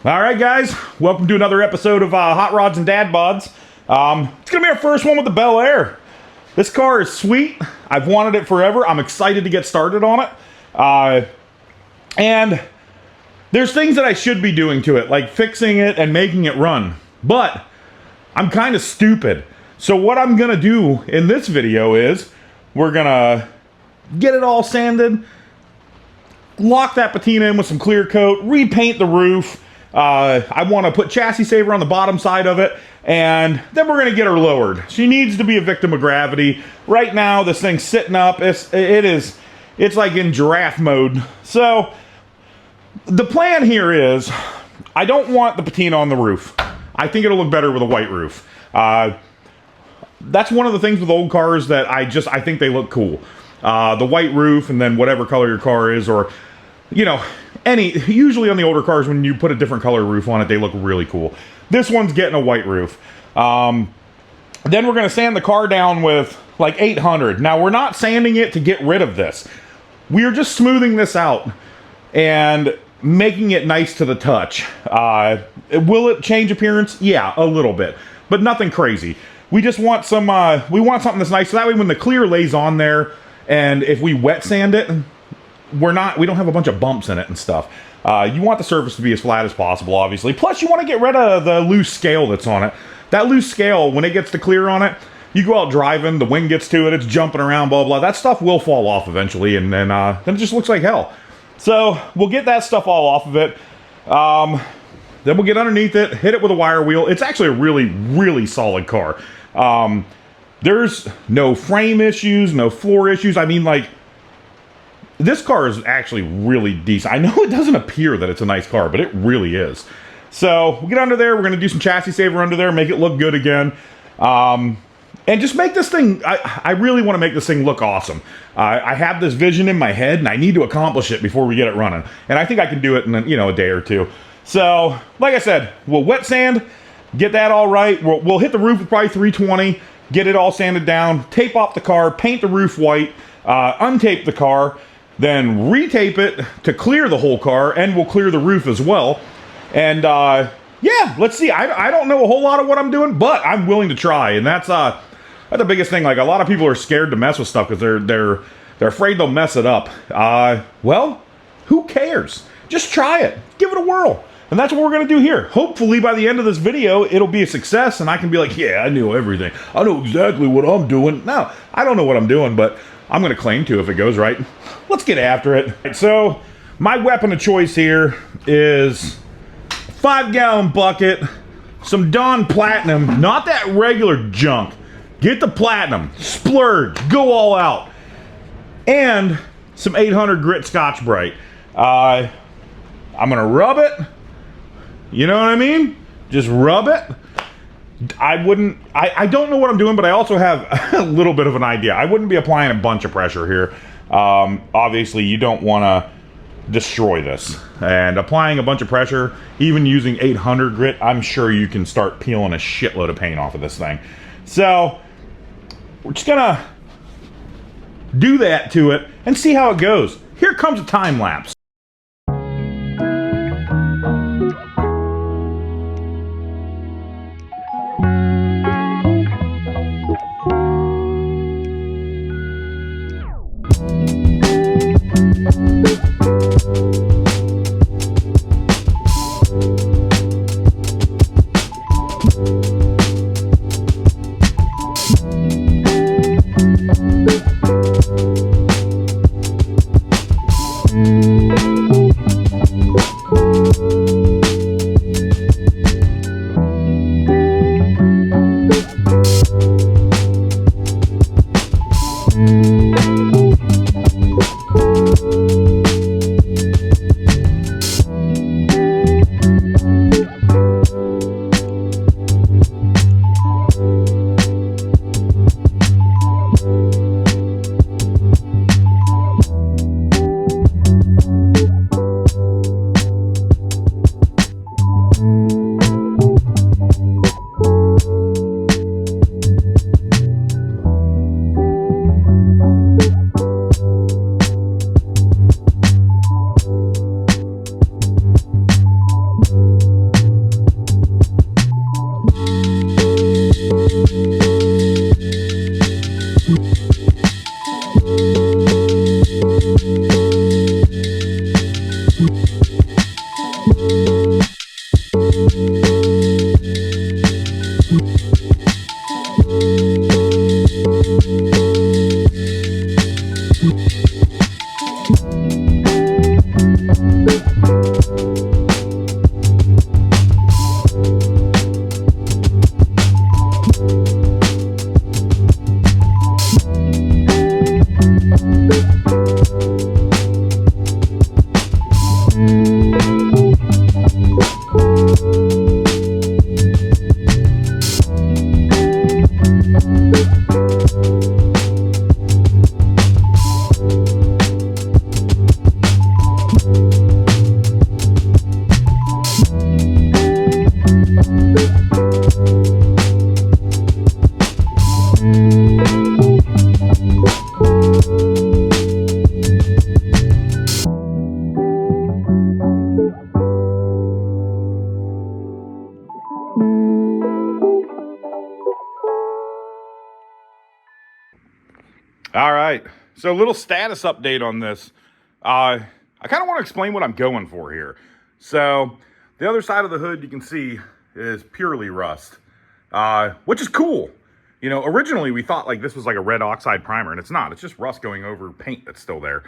All right, guys, welcome to another episode of Hot Rods and Dad Bods. It's gonna be our first one with the Bel Air. This car is sweet. I've wanted it forever. I'm excited to get started on it. And there's things that I should be doing to it, like fixing it and making it run. But I'm kind of stupid. So what I'm gonna do in this video is we're gonna get it all sanded, lock that patina in with some clear coat, repaint the roof. I want to put chassis saver on the bottom side of it, and then we're going to get her lowered. She needs to be a victim of gravity. Right now, this thing's sitting up. It's like in giraffe mode. So the plan here is I don't want the patina on the roof. I think it'll look better with a white roof. That's one of the things with old cars that I think they look cool. The white roof and then whatever color your car is, or, you know, usually on the older cars, when you put a different color roof on it, they look really cool. This one's getting a white roof. Then we're going to sand the car down with like 800. Now, we're not sanding it to get rid of this. We are just smoothing this out and making it nice to the touch. Will it change appearance? Yeah, a little bit, but nothing crazy. We just want some, we want something that's nice, so that way when the clear lays on there, and if we wet sand it, we don't have a bunch of bumps in it and stuff. You want the surface to be as flat as possible, obviously. Plus, you want to get rid of the loose scale that's on it. That loose scale, when it gets the clear on it, you go out driving, the wind gets to it, it's jumping around, blah, blah. That stuff will fall off eventually, and then it just looks like hell. So, we'll get that stuff all off of it. Then we'll get underneath it, hit it with a wire wheel. It's actually a really, really solid car. There's no frame issues, no floor issues. I mean, like, this car is actually really decent. I know it doesn't appear that it's a nice car, but it really is. So we'll get under there. We're going to do some chassis saver under there, make it look good again. And just make this thing, I really want to make this thing look awesome. I have this vision in my head, and I need to accomplish it before we get it running. And I think I can do it in a day or two. So, like I said, we'll wet sand, get that all right. We'll hit the roof with probably 320, get it all sanded down, tape off the car, paint the roof white, untape the car, then retape it to clear the whole car, and we'll clear the roof as well. And yeah, let's see. I don't know a whole lot of what I'm doing, but I'm willing to try. And that's the biggest thing. Like, a lot of people are scared to mess with stuff because they're afraid they'll mess it up. Well, who cares? Just try it. Give it a whirl. And that's what we're going to do here. Hopefully, by the end of this video, it'll be a success, and I can be like, yeah, I know everything. I know exactly what I'm doing. No, I don't know what I'm doing, but I'm going to claim to if it goes right. Let's get after it. So, my weapon of choice here is a 5-gallon bucket, some Dawn Platinum, not that regular junk. Get the Platinum, splurge, go all out, and some 800 grit Scotch Brite. I'm going to rub it. You know what I mean? Just rub it. I don't know what I'm doing, but I also have a little bit of an idea. I wouldn't be applying a bunch of pressure here. Obviously, you don't want to destroy this. And applying a bunch of pressure, even using 800 grit, I'm sure you can start peeling a shitload of paint off of this thing. So, we're just gonna do that to it and see how it goes. Here comes a time lapse. All right, so a little status update on this. I kind of want to explain what I'm going for here. So the other side of the hood you can see is purely rust, which is cool. You know, originally we thought like this was like a red oxide primer, and it's not. It's just rust going over paint that's still there.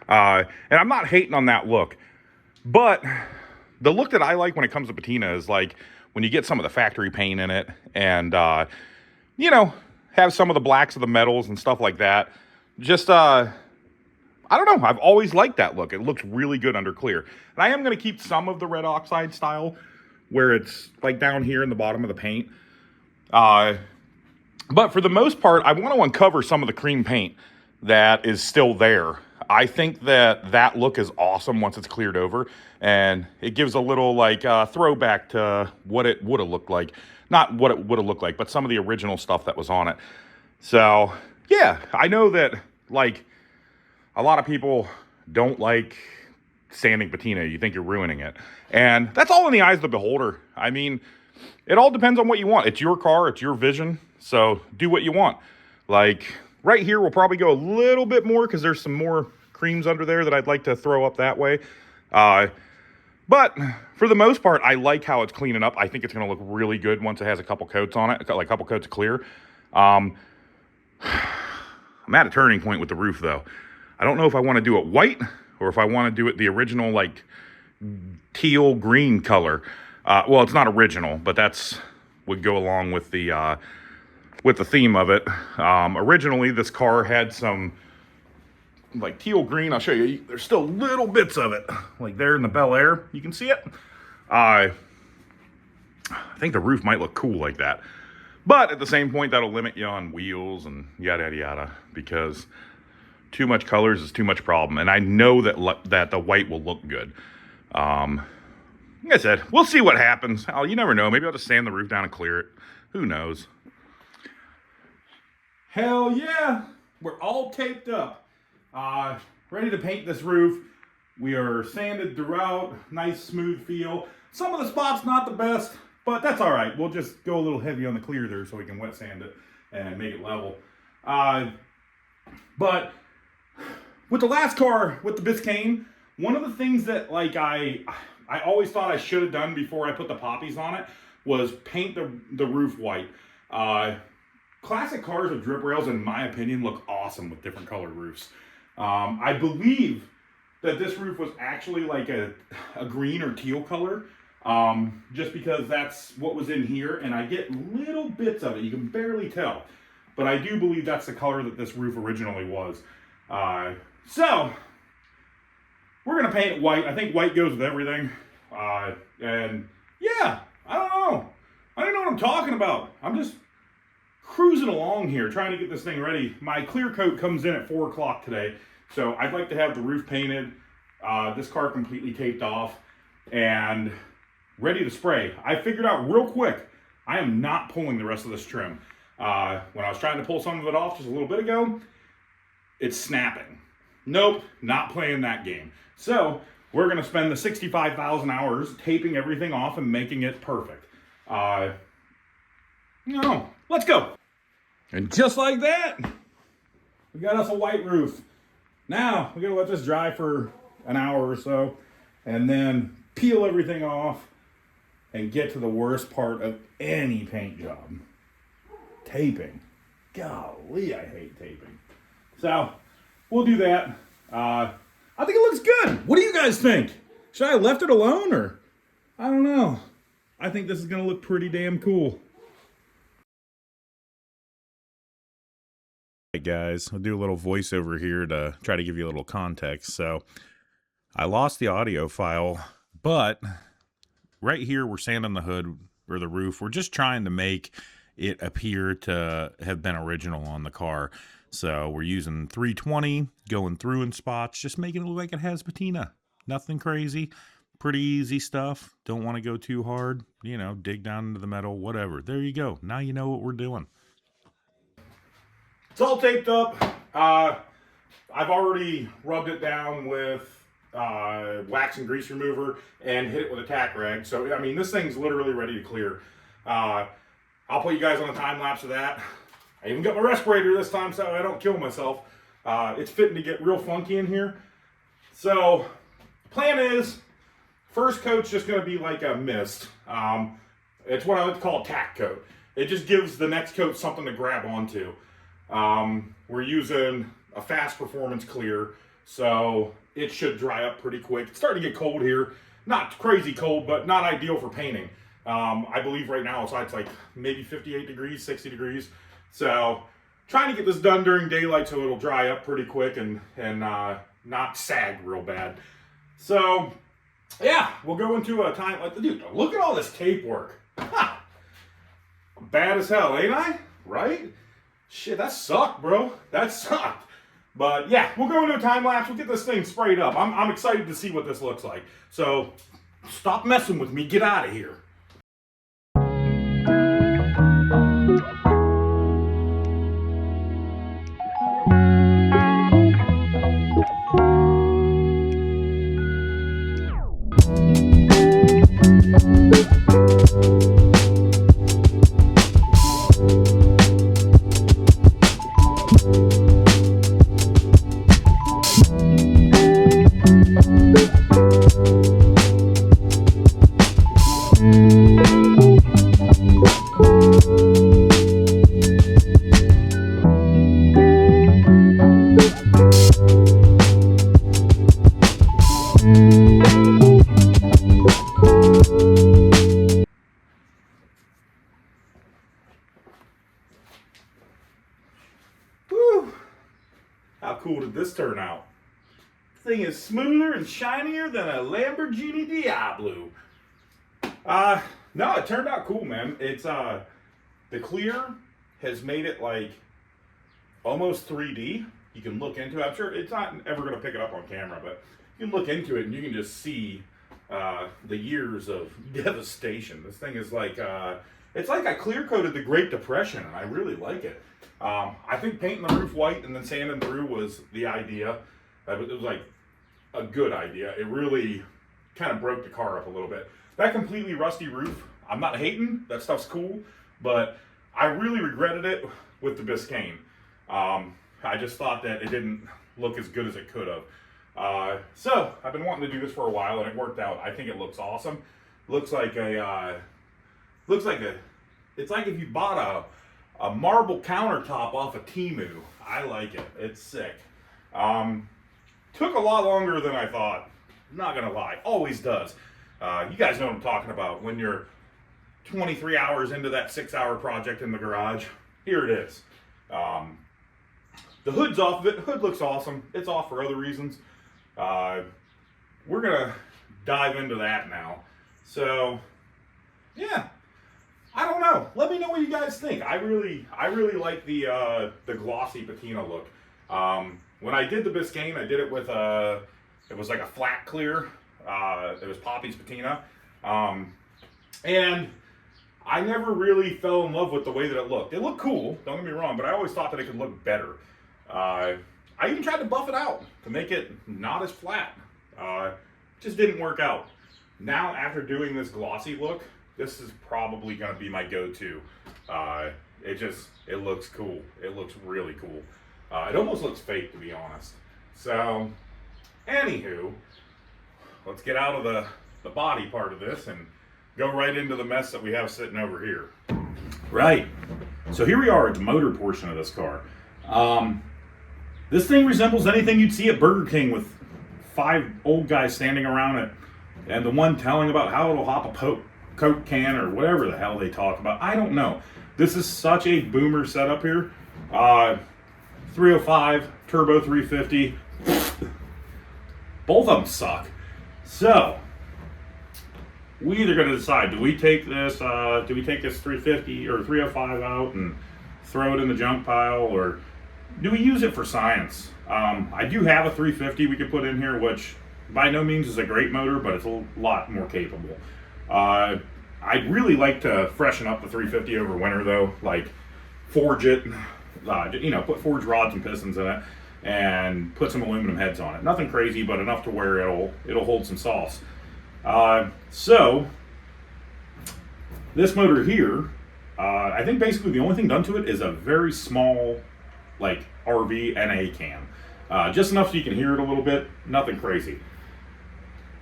And I'm not hating on that look, but the look that I like when it comes to patina is like when you get some of the factory paint in it and, you know, have some of the blacks of the metals and stuff like that. Just, I don't know. I've always liked that look. It looks really good under clear. And I am going to keep some of the red oxide style where it's like down here in the bottom of the paint. But for the most part, I want to uncover some of the cream paint that is still there. I think that that look is awesome once it's cleared over. And it gives a little like throwback to what it would have looked like. Not what it would have looked like, but some of the original stuff that was on it. So, yeah, I know that, like, a lot of people don't like sanding patina. You think you're ruining it. And that's all in the eyes of the beholder. I mean, it all depends on what you want. It's your car. It's your vision. So do what you want. Like, right here, we'll probably go a little bit more because there's some more creams under there that I'd like to throw up that way. But for the most part, I like how it's cleaning up. I think it's going to look really good once it has a couple coats on it, like a couple coats of clear. I'm at a turning point with the roof, though. I don't know if I want to do it white or if I want to do it the original, like, teal green color. Well, it's not original, but that's would go along with the theme of it. Originally, this car had some like teal green. I'll show you. There's still little bits of it, like there in the Bel Air. You can see it. I think the roof might look cool like that, but at the same point, that'll limit you on wheels and yada yada yada, because too much colors is too much problem. And I know that the white will look good. Like I said, we'll see what happens. You never know. Maybe I'll just sand the roof down and clear it. Who knows? Hell yeah, we're all taped up. Ready to paint this roof. We are sanded throughout, nice smooth feel. Some of the spots not the best, but that's all right. We'll just go a little heavy on the clear there so we can wet sand it and make it level. But with the last car, with the Biscayne, one of the things that like I always thought I should have done before I put the poppies on it was paint the roof white. Classic cars with drip rails, in my opinion, look awesome with different colored roofs. I believe that this roof was actually like a green or teal color, just because that's what was in here, and I get little bits of it. You can barely tell, but I do believe that's the color that this roof originally was. So we're gonna paint it white. I think white goes with everything. And yeah, I don't know. I don't know what I'm talking about. I'm just cruising along here, trying to get this thing ready. My clear coat comes in at 4 o'clock today, so I'd like to have the roof painted, this car completely taped off, and ready to spray. I figured out real quick, I am not pulling the rest of this trim. When I was trying to pull some of it off just a little bit ago, it's snapping. Nope, not playing that game. So we're going to spend the 65,000 hours taping everything off and making it perfect. No, let's go. And just like that, we got us a white roof. Now, we're going to let this dry for an hour or so, and then peel everything off and get to the worst part of any paint job. Taping. Golly, I hate taping. So, we'll do that. I think it looks good. What do you guys think? Should I have left it alone, or? I don't know. I think this is going to look pretty damn cool. Hey guys, I'll do a little voiceover here to try to give you a little context. So I lost the audio file, but right here we're sanding the hood or the roof. We're just trying to make it appear to have been original on the car. So we're using 320, going through in spots, just making it look like it has patina. Nothing crazy, pretty easy stuff. Don't want to go too hard, you know, dig down into the metal, whatever. There you go. Now you know what we're doing. It's all taped up. I've already rubbed it down with wax and grease remover and hit it with a tack rag. So, I mean, this thing's literally ready to clear. I'll put you guys on a time lapse of that. I even got my respirator this time so I don't kill myself. It's fitting to get real funky in here. So, plan is, first coat's just going to be like a mist. It's what I would call a tack coat. It just gives the next coat something to grab onto. We're using a fast performance clear, so it should dry up pretty quick. It's starting to get cold here. Not crazy cold, but not ideal for painting. I believe right now it's like maybe 58 degrees, 60 degrees. So trying to get this done during daylight so it'll dry up pretty quick and not sag real bad. So yeah, we'll go into a time like, dude, look at all this tape work. Ha! Bad as hell, ain't I? Right? Shit, that sucked, bro. That sucked. But yeah, we'll go into a time lapse. We'll get this thing sprayed up. I'm excited to see what this looks like. So stop messing with me. Get out of here. How cool did this turn out? This thing is smoother and shinier than a Lamborghini Diablo. No, it turned out cool, man. It's the clear has made it like almost 3D. You can look into it. I'm sure it's not ever going to pick it up on camera, but you can look into it and you can just see the years of devastation. This thing is like it's like I clear coated the Great Depression, and I really like it. I think painting the roof white and then sanding through was the idea. It was like a good idea. It really kind of broke the car up a little bit. That completely rusty roof, I'm not hating. That stuff's cool, but I really regretted it with the Biscayne. I just thought that it didn't look as good as it could have. So I've been wanting to do this for a while, and it worked out. I think it looks awesome. It's like if you bought a marble countertop off of Temu. I like it. It's sick. Took a lot longer than I thought. Not gonna lie. Always does. You guys know what I'm talking about. When you're 23 hours into that 6-hour project in the garage, here it is. The hood's off of it. The hood looks awesome. It's off for other reasons. We're gonna dive into that now. So, yeah. I don't know. Let me know what you guys think. I really like the glossy patina look. When I did the Biscayne, I did it with it was like a flat clear. It was Poppy's patina, and I never really fell in love with the way that it looked. It looked cool, don't get me wrong, but I always thought that it could look better. I even tried to buff it out to make it not as flat. Just didn't work out. Now, after doing this glossy look, this is probably going to be my go-to. It looks cool. It looks really cool. It almost looks fake, to be honest. So, anywho, let's get out of the body part of this and go right into the mess that we have sitting over here. Right. So here we are at the motor portion of this car. This thing resembles anything you'd see at Burger King with 5 old guys standing around it and the one telling about how it'll hop a Coke can or whatever the hell they talk about. I don't know. This is such a boomer setup here. 305, turbo 350. Both of them suck. So, we either going to decide, do we take this 350 or 305 out and throw it in the junk pile, or do we use it for science? I do have a 350 we could put in here, which by no means is a great motor, but it's a lot more capable. I'd really like to freshen up the 350 over winter though, like forge it, put forged rods and pistons in it, and put some aluminum heads on it. Nothing crazy, but enough to where it'll hold some sauce. So this motor here, I think basically the only thing done to it is a very small, like RV NA cam, just enough so you can hear it a little bit. Nothing crazy.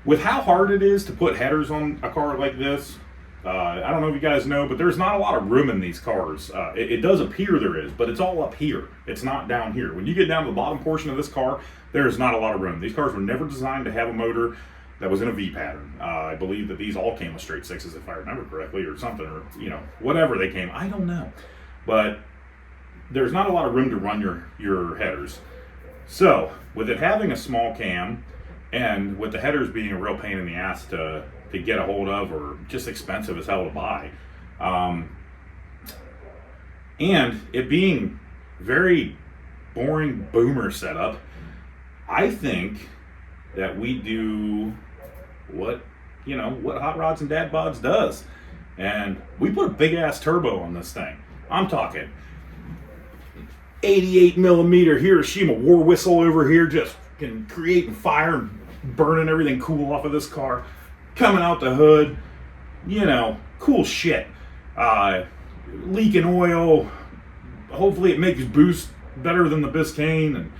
With how hard it is to put headers on a car like this, I don't know if you guys know, but there's not a lot of room in these cars. It does appear there is, but it's all up here. It's not down here. When you get down to the bottom portion of this car, there is not a lot of room. These cars were never designed to have a motor that was in a V pattern. I believe that these all came with straight sixes, if I remember correctly, or something, or whatever they came. I don't know, but there's not a lot of room to run your headers. So with it having a small cam, and with the headers being a real pain in the ass to get a hold of, or just expensive as hell to buy, and it being very boring boomer setup, I think that we do what Hot Rods and Dad Bods does, and we put a big ass turbo on this thing. I'm talking 88 millimeter Hiroshima war whistle over here, just creating fire and burning everything cool off of this car, coming out the hood, cool shit. Leaking oil. Hopefully it makes boost better than the Biscayne, and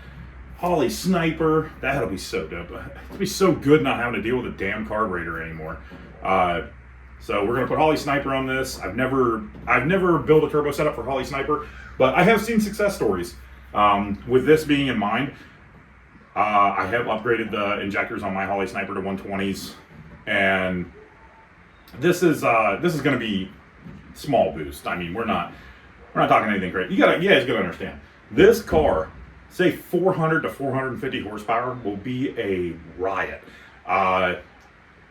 Holley Sniper. That'll be so dope. It'll be so good not having to deal with a damn carburetor anymore. So we're gonna put Holley Sniper on this. I've never built a turbo setup for Holley Sniper, but I have seen success stories. With this being in mind, I have upgraded the injectors on my Holley Sniper to 120s, and this is going to be small boost. I mean, we're not talking anything great. You guys gotta understand, this car, say 400 to 450 horsepower, will be a riot.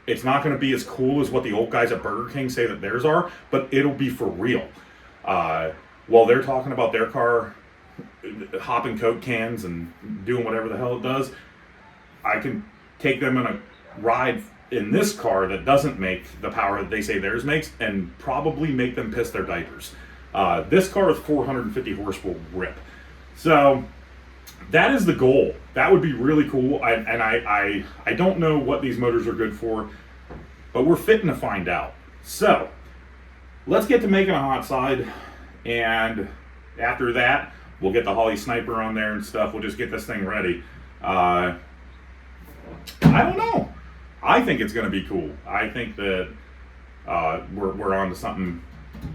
It's not going to be as cool as what the old guys at Burger King say that theirs are, but it'll be for real. While they're talking about their car hopping Coke cans and doing whatever the hell it does, I can take them in a ride in this car that doesn't make the power that they say theirs makes, and probably make them piss their diapers. This car with 450 horse will rip. So that is the goal. That would be really cool. I don't know what these motors are good for, but we're fitting to find out. So let's get to making a hot side, and after that, we'll get the Holley Sniper on there and stuff. We'll just get this thing ready. I don't know. I think it's going to be cool. I think that we're on to something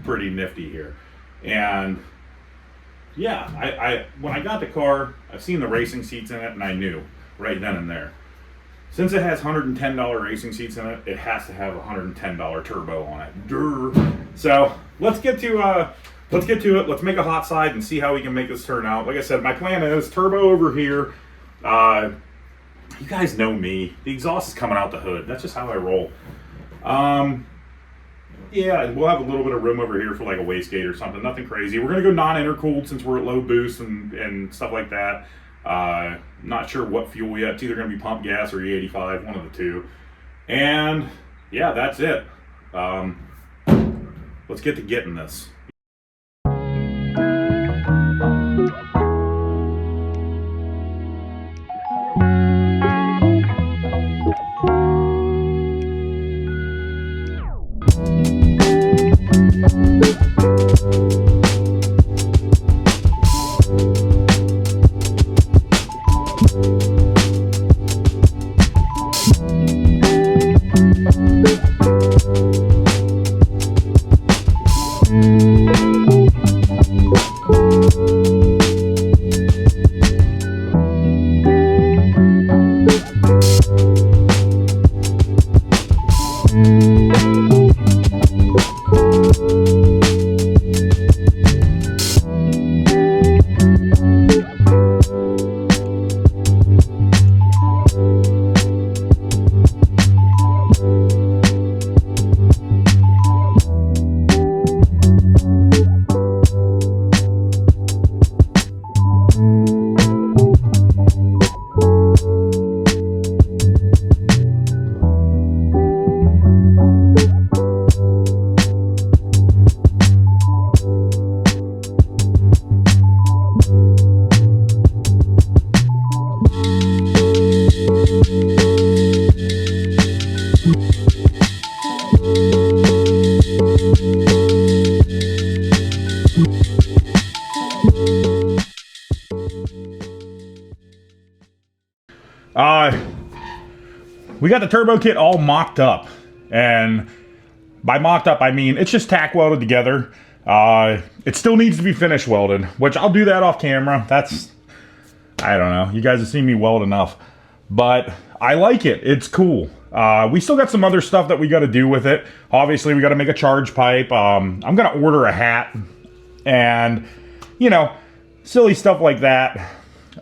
pretty nifty here. And yeah, I when I got the car, I've seen the racing seats in it, and I knew right then and there. Since it has $110 racing seats in it, it has to have a $110 turbo on it. Durr. So let's get to it. Let's make a hot side and see how we can make this turn out. Like I said, my plan is turbo over here. You guys know me. The exhaust is coming out the hood. That's just how I roll. Yeah, we'll have a little bit of room over here for like a wastegate or something. Nothing crazy. We're going to go non-intercooled since we're at low boost and stuff like that. Not sure what fuel yet. It's either going to be pump gas or E85, one of the two. And yeah, that's it. Let's get to getting this. got the turbo kit all mocked up. And by mocked up, I mean it's just tack welded together. It still needs to be finish welded, which I'll do that off camera. That's, I don't know. You guys have seen me weld enough. But I like it. It's cool. We still got some other stuff that we got to do with it. Obviously, we got to make a charge pipe. I'm going to order a hat. And, you know, silly stuff like that.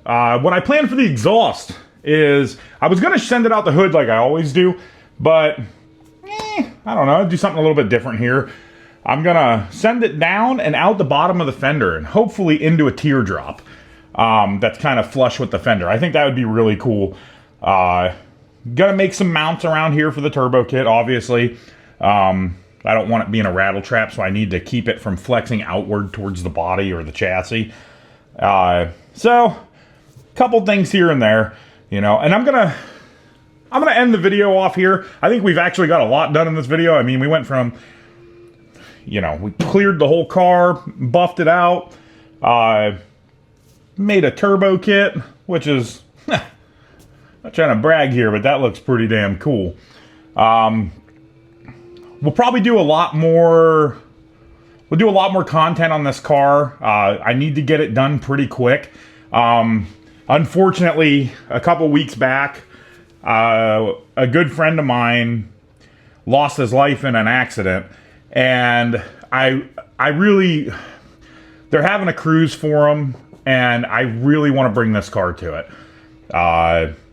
What I planned for the exhaust is I was going to send it out the hood like I always do. But, I don't know. Do something a little bit different here. I'm going to send it down and out the bottom of the fender and hopefully into a teardrop that's kind of flush with the fender. I think that would be really cool. Gonna make some mounts around here for the turbo kit, obviously. I don't want it being a rattle trap, so I need to keep it from flexing outward towards the body or the chassis. So, a couple things here and there, you know, and I'm gonna end the video off here. I think we've actually got a lot done in this video. I mean, we went from, you know, we cleared the whole car, buffed it out, made a turbo kit, which is, not trying to brag here, but that looks pretty damn cool. We'll probably do a lot more. We'll do a lot more content on this car. I need to get it done pretty quick. Unfortunately, a couple weeks back, a good friend of mine lost his life in an accident, and I really, they're having a cruise for him, and I really want to bring this car to it.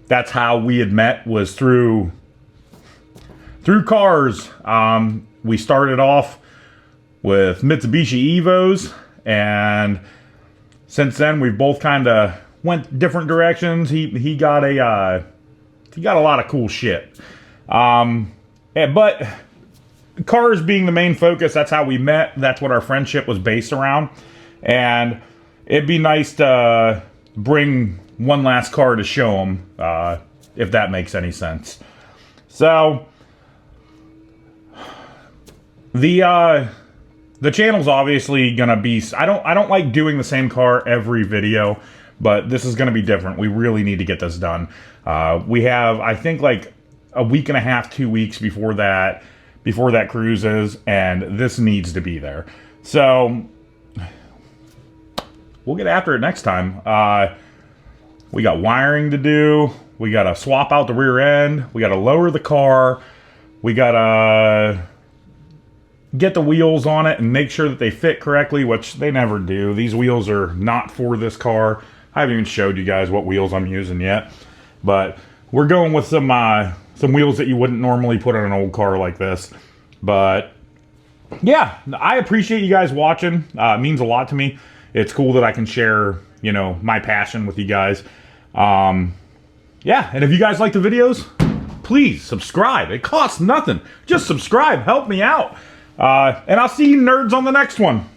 That's how we had met, was through cars. We started off with Mitsubishi Evos, and since then we've both kind of went different directions. He got a lot of cool shit. But cars being the main focus, that's how we met. That's what our friendship was based around, and it'd be nice to bring one last car to show them, if that makes any sense. So, the channel's obviously gonna be, I don't like doing the same car every video, but this is gonna be different. We really need to get this done. We have, I think, like a week and a half, 2 weeks before that cruise is, and this needs to be there. So, we'll get after it next time. We got wiring to do. We got to swap out the rear end. We got to lower the car. We got to get the wheels on it and make sure that they fit correctly, which they never do. These wheels are not for this car. I haven't even showed you guys what wheels I'm using yet. But we're going with some wheels that you wouldn't normally put on an old car like this. But yeah, I appreciate you guys watching. It means a lot to me. It's cool that I can share, you know, my passion with you guys. Yeah, and if you guys like the videos, please subscribe. It costs nothing. Just subscribe. Help me out. And I'll see you nerds on the next one.